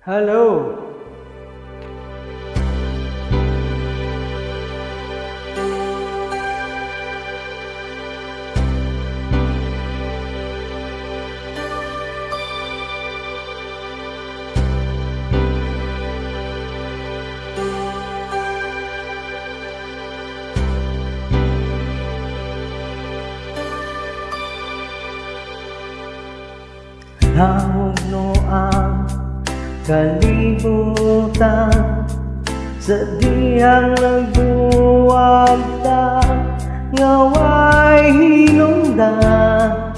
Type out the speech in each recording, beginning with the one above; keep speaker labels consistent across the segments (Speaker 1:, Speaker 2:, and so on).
Speaker 1: Halo. Namuno ang kalibutan sa dihang nagbuwagta, ngaway hinungdan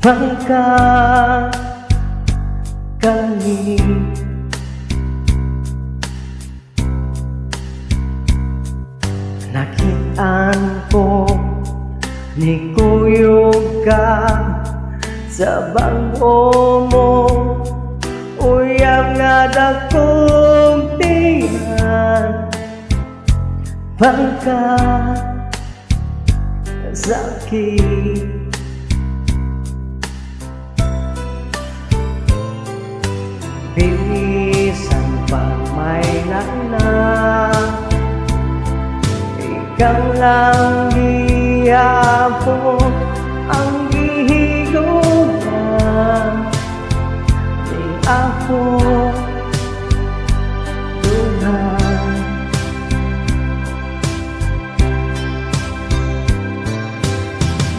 Speaker 1: pagkakali. Nakitaan ko ni kuyog ka sa bangko mo, uyab nga dakong tingan pagka sakit. Bilisan pag may nana, ikaw lang gihapon ang gihiguman, di ako duman.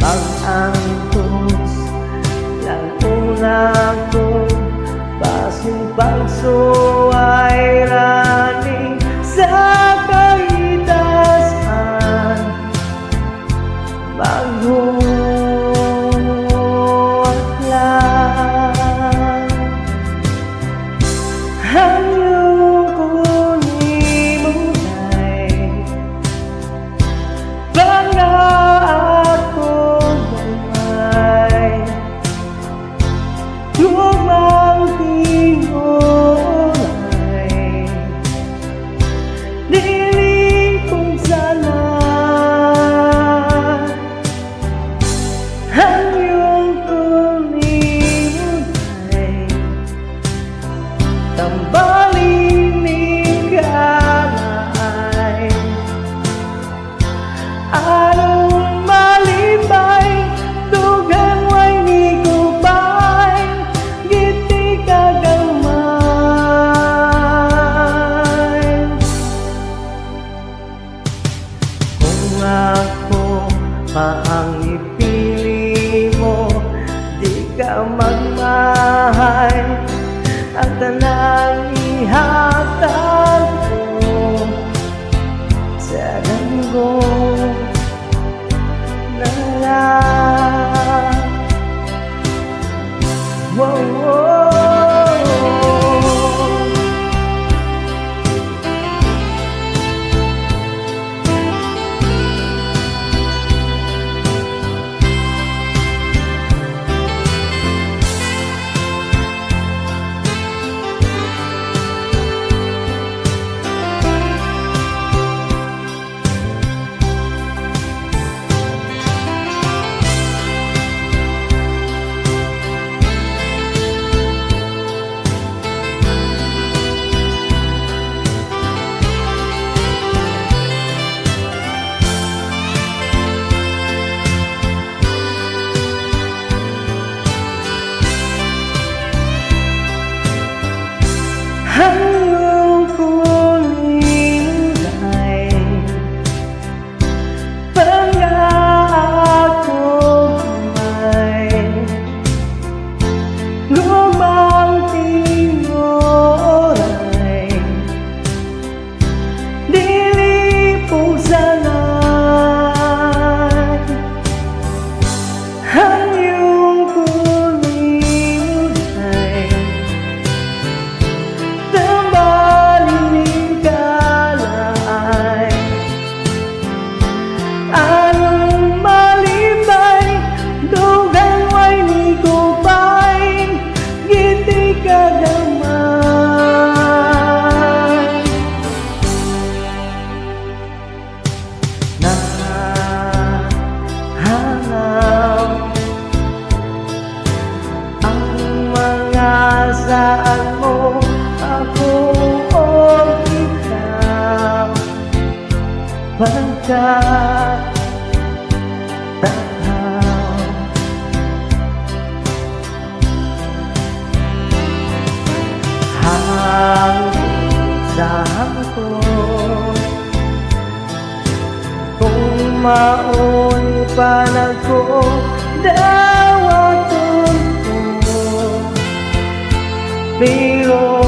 Speaker 1: Pag-antos lang una ko, basing pagsuway rani sa kaitasan, maghuwat lang hanggang kunimulay bangga ako gamay, lumang tingolay, diling kong sana ang iyong kunimulay, tambaling nikalay, anong malibay, dugang way ni kubay, giti kagamay. Kung ako maang ipili mo, di ka magmahay, ang tanang ihatag ko sa ganggo na lang. Wow, wow. Hanggang kunimulay, bangga ako gamay, lumang tingolay, dili pong sanay, ang iyong kunimulay, tambay hayaan mo ako o ikaw magkatakaw. Hanggang sa hangkot, kung mauni pa ko daw ang tuntun, pero